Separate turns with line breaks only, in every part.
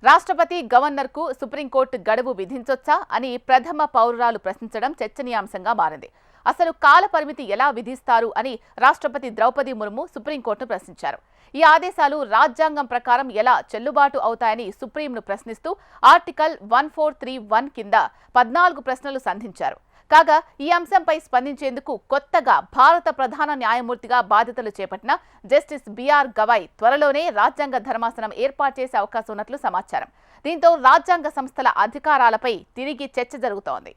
రాష్ట్రపతి గవర్నర్కు సుప్రీంకోర్టు గడువు విధించొచ్చా అని ప్రథమ పౌరురాలు ప్రశ్నించడం చర్చనీయాంశంగా మారింది. అసలు కాల పరిమితి ఎలా విధిస్తారు అని రాష్ట్రపతి ద్రౌపది ముర్ము సుప్రీంకోర్టును ప్రశ్నించారు. ఈ ఆదేశాలు రాజ్యాంగం ప్రకారం ఎలా చెల్లుబాటు అవుతాయని సుప్రీంను ప్రశ్నిస్తూ ఆర్టికల్ 1431 కింద 14 ప్రశ్నలు సంధించారు. కాగా ఈ అంశంపై స్పందించేందుకు కొత్తగా భారత ప్రధాన న్యాయమూర్తిగా బాధ్యతలు చేపట్టిన జస్టిస్ బిఆర్ గవాయ్ త్వరలోనే రాజ్యాంగ ధర్మాసనం ఏర్పాటు చేసే అవకాశం ఉన్నట్లు సమాచారం. దీంతో రాజ్యాంగ సంస్థల అధికారాలపై తిరిగి చర్చ జరుగుతోంది.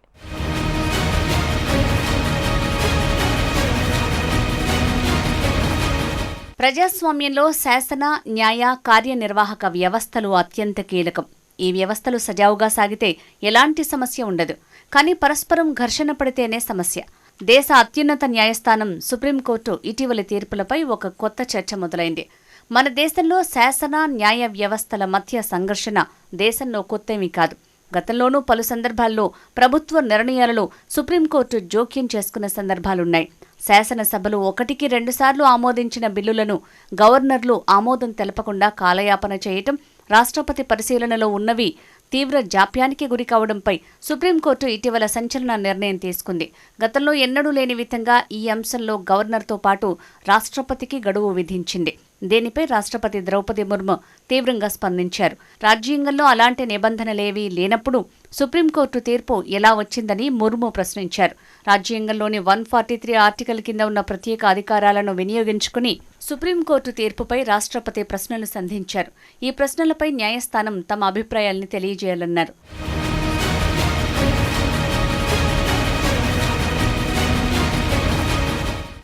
ప్రజాస్వామ్యంలో శాసన, న్యాయ, కార్యనిర్వాహక వ్యవస్థలు అత్యంత కీలకం. ఈ వ్యవస్థలు సజావుగా సాగితే ఎలాంటి సమస్య ఉండదు. కానీ పరస్పరం ఘర్షణ పడితేనే సమస్య. దేశ అత్యున్నత న్యాయస్థానం సుప్రీంకోర్టు ఇటీవలి తీర్పులపై ఒక కొత్త చర్చ మొదలైంది. మన దేశంలో శాసన, న్యాయ వ్యవస్థల మధ్య సంఘర్షణ దేశంలో కొత్తేమీ కాదు. గతంలోనూ పలు సందర్భాల్లో ప్రభుత్వ నిర్ణయాలలో సుప్రీంకోర్టు జోక్యం చేసుకున్న సందర్భాలున్నాయి. శాసనసభలు 1-2 సార్లు ఆమోదించిన బిల్లులను గవర్నర్లు ఆమోదం తెలపకుండా కాలయాపన చేయటం, రాష్ట్రపతి పరిశీలనలో ఉన్నవి తీవ్ర జాప్యానికి గురికావడంపై సుప్రీంకోర్టు ఇటీవల సంచలన నిర్ణయం తీసుకుంది. గతంలో ఎన్నడూ లేని విధంగా ఈ అంశంలో గవర్నర్తో పాటు రాష్ట్రపతికి గడువు విధించింది. దీనిపై రాష్ట్రపతి ద్రౌపది ముర్ము తీవ్రంగా స్పందించారు. రాజ్యాంగంలో అలాంటి నిబంధనలేవీ లేనప్పుడు సుప్రీంకోర్టు తీర్పు ఎలా వచ్చిందని ముర్ము ప్రశ్నించారు. రాజ్యాంగంలోని 143 ఆర్టికల్ కింద ఉన్న ప్రత్యేక అధికారాలను వినియోగించుకుని సుప్రీంకోర్టు తీర్పుపై రాష్ట్రపతి ప్రశ్నలు సంధించారు. ఈ ప్రశ్నలపై న్యాయస్థానం తమ అభిప్రాయాల్ని తెలియజేయాలన్నారు.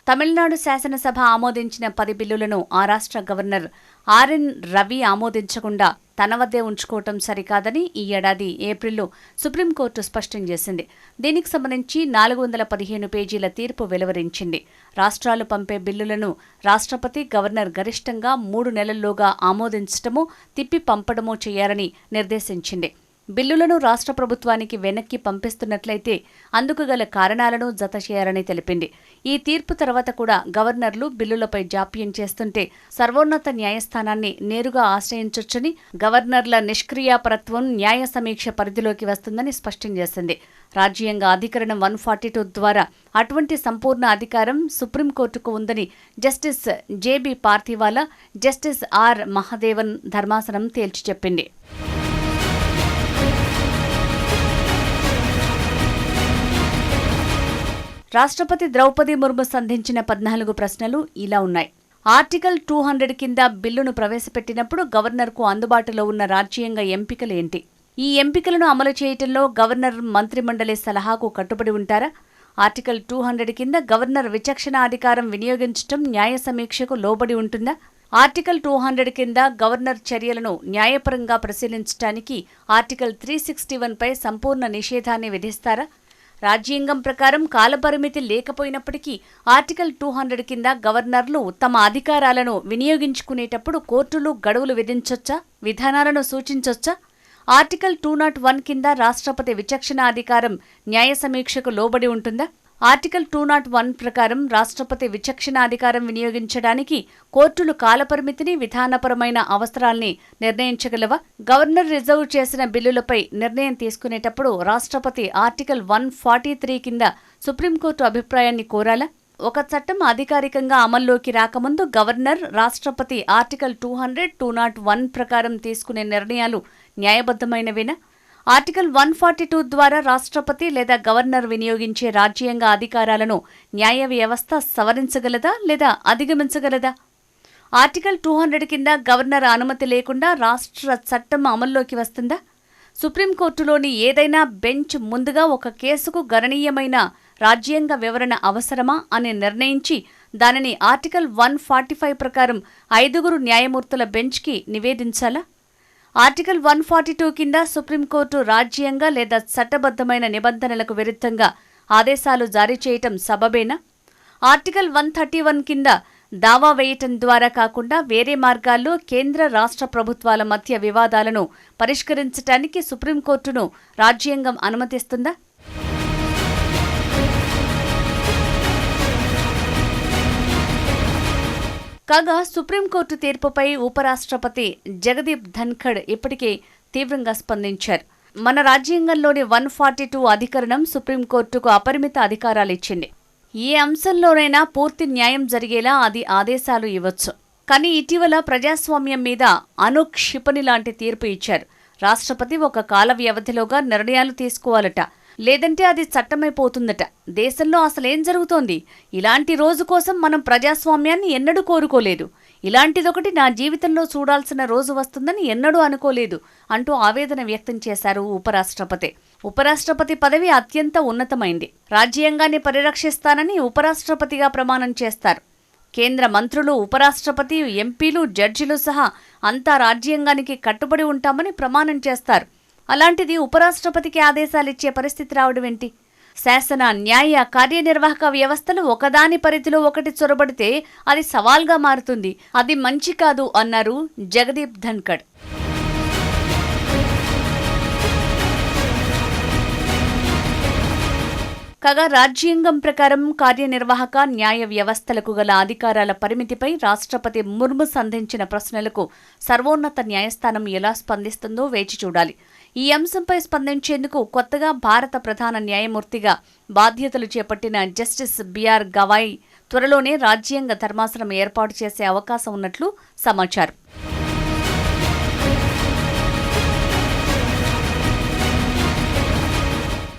తమిళనాడు శాసనసభ ఆమోదించిన 10 బిల్లులను ఆ రాష్ట్ర గవర్నర్ ఆర్ఎన్ రవి ఆమోదించకుండా తన వద్దే ఉంచుకోవటం సరికాదని ఈ ఏడాది ఏప్రిల్లో సుప్రీంకోర్టు స్పష్టం చేసింది. దీనికి సంబంధించి 415 పేజీల తీర్పు వెలువరించింది. రాష్ట్రాలు పంపే బిల్లులను రాష్ట్రపతి, గవర్నర్ గరిష్టంగా 3 నెలల్లోగా ఆమోదించటమో, తిప్పి పంపడమో చేయాలని నిర్దేశించింది. బిల్లులను రాష్ట్ర ప్రభుత్వానికి వెనక్కి పంపిస్తున్నట్లయితే అందుకు గల కారణాలను జత చేయాలని తెలిపింది. ఈ తీర్పు తర్వాత కూడా గవర్నర్లు బిల్లులపై జాప్యం చేస్తుంటే సర్వోన్నత న్యాయస్థానాన్ని నేరుగా ఆశ్రయించొచ్చని, గవర్నర్ల నిష్క్రియాపరత్వం న్యాయ సమీక్ష పరిధిలోకి వస్తుందని స్పష్టం చేసింది. రాజ్యాంగ అధికరణం 142 ద్వారా అటువంటి సంపూర్ణ అధికారం సుప్రీంకోర్టుకు ఉందని justice JB Pardiwala, justice R Mahadevan ధర్మాసనం తేల్చి చెప్పింది. రాష్ట్రపతి ద్రౌపది ముర్ము సంధించిన 14 ప్రశ్నలు ఇలా ఉన్నాయి. ఆర్టికల్ 200 కింద బిల్లును ప్రవేశపెట్టినప్పుడు గవర్నర్కు అందుబాటులో ఉన్న రాజ్యాంగ ఎంపికలు ఏంటి? ఈ ఎంపికలను అమలు చేయటంలో గవర్నర్ మంత్రిమండలి సలహాకు కట్టుబడి ఉంటారా? ఆర్టికల్ 200 కింద గవర్నర్ విచక్షణ అధికారం వినియోగించటం న్యాయ సమీక్షకు లోబడి ఉంటుందా? ఆర్టికల్ 200 కింద గవర్నర్ చర్యలను న్యాయపరంగా పరిశీలించడానికి ఆర్టికల్ 361 పై సంపూర్ణ నిషేధాన్ని విధిస్తారా? రాజ్యాంగం ప్రకారం కాలపరిమితి లేకపోయినప్పటికీ ఆర్టికల్ 200 కింద గవర్నర్లు తమ అధికారాలను వినియోగించుకునేటప్పుడు కోర్టులు గడువులు విధించొచ్చా, విధానాలను సూచించొచ్చా? ఆర్టికల్ 201 కింద రాష్ట్రపతి విచక్షణ అధికారం న్యాయ సమీక్షకు లోబడి ఉంటుందా? ఆర్టికల్ 201 ప్రకారం రాష్ట్రపతి విచక్షణ అధికారం వినియోగించడానికి కోర్టులు కాలపరిమితిని, విధానపరమైన అవసరాల్ని నిర్ణయించగలవా? గవర్నర్ రిజర్వ్ చేసిన బిల్లులపై నిర్ణయం తీసుకునేటప్పుడు రాష్ట్రపతి ఆర్టికల్ 143 కింద సుప్రీంకోర్టు అభిప్రాయాన్ని కోరాలా? ఒక చట్టం అధికారికంగా అమల్లోకి రాకముందు గవర్నర్, రాష్ట్రపతి ఆర్టికల్ 200, 201 ప్రకారం తీసుకునే నిర్ణయాలు న్యాయబద్ధమైనవేనా? ఆర్టికల్ 142 ద్వారా రాష్ట్రపతి లేదా గవర్నర్ వినియోగించే రాజ్యాంగ అధికారాలను న్యాయ వ్యవస్థ సవరించగలదా లేదా అధిగమించగలదా? ఆర్టికల్ 200 కింద గవర్నర్ అనుమతి లేకుండా రాష్ట్ర చట్టం అమల్లోకి వస్తుందా? సుప్రీంకోర్టులోని ఏదైనా బెంచ్ ముందుగా ఒక కేసుకు గణనీయమైన రాజ్యాంగ వివరణ అవసరమా అని నిర్ణయించి దానిని ఆర్టికల్ 145 ప్రకారం 5 న్యాయమూర్తుల బెంచ్కి నివేదించాలా? ఆర్టికల్ 142 కింద సుప్రీంకోర్టు రాజ్యాంగ లేదా చట్టబద్ధమైన నిబంధనలకు విరుద్ధంగా ఆదేశాలు జారీ చేయటం సబబేనా? ఆర్టికల్ 131 కింద దావా వేయటం ద్వారా కాకుండా వేరే మార్గాల్లో కేంద్ర రాష్ట్ర ప్రభుత్వాల మధ్య వివాదాలను పరిష్కరించడానికి సుప్రీంకోర్టును రాజ్యాంగం అనుమతిస్తుందా? కాగా సుప్రీంకోర్టు తీర్పుపై ఉపరాష్ట్రపతి జగదీప్ ధన్ఖడ్ ఇప్పటికే తీవ్రంగా స్పందించారు. మన రాజ్యాంగంలోని 142 అధికరణం సుప్రీంకోర్టుకు అపరిమిత అధికారాలిచ్చింది. ఏ అంశంలోనైనా పూర్తి న్యాయం జరిగేలా అది ఆదేశాలు ఇవ్వచ్చు. కానీ ఇటీవల ప్రజాస్వామ్యం మీద అనుక్షిపణి లాంటి తీర్పు ఇచ్చారు. రాష్ట్రపతి ఒక కాల వ్యవధిలోగా నిర్ణయాలు తీసుకోవాలట, లేదంటే అది చట్టమైపోతుందట. దేశంలో అసలేం జరుగుతోంది? ఇలాంటి రోజు కోసం మనం ప్రజాస్వామ్యాన్ని ఎన్నడూ కోరుకోలేదు. ఇలాంటిదొకటి నా జీవితంలో చూడాల్సిన రోజు వస్తుందని ఎన్నడూ అనుకోలేదు అంటూ ఆవేదన వ్యక్తం చేశారు ఉపరాష్ట్రపతి. ఉపరాష్ట్రపతి పదవి అత్యంత ఉన్నతమైంది. రాజ్యాంగాన్ని పరిరక్షిస్తానని ఉపరాష్ట్రపతిగా ప్రమాణం చేస్తారు. కేంద్ర మంత్రులు, ఉపరాష్ట్రపతి, ఎంపీలు, జడ్జిలు సహా అంతా రాజ్యాంగానికి కట్టుబడి ఉంటామని ప్రమాణం చేస్తారు. అలాంటిది ఉపరాష్ట్రపతికి ఆదేశాలిచ్చే పరిస్థితి రావడం ఏంటి? శాసన, న్యాయ, కార్యనిర్వాహక వ్యవస్థలు ఒకదాని పరిధిలో ఒకటి చొరబడితే అది సవాల్గా మారుతుంది. అది మంచి కాదు అన్నారు జగదీప్ ధన్ఖడ్. కాగా రాజ్యాంగం ప్రకారం కార్యనిర్వాహక, న్యాయ వ్యవస్థలకు గల అధికారాల పరిమితిపై రాష్ట్రపతి ముర్ము సంధించిన ప్రశ్నలకు సర్వోన్నత న్యాయస్థానం ఎలా స్పందిస్తుందో వేచి చూడాలి. ఈ అంశంపై స్పందించేందుకు కొత్తగా భారత ప్రధాన న్యాయమూర్తిగా బాధ్యతలు చేపట్టిన జస్టిస్ బిఆర్ గవాయ్ త్వరలోనే రాజ్యాంగ ధర్మాసనం ఏర్పాటు చేసే అవకాశం ఉన్నట్లు సమాచారం.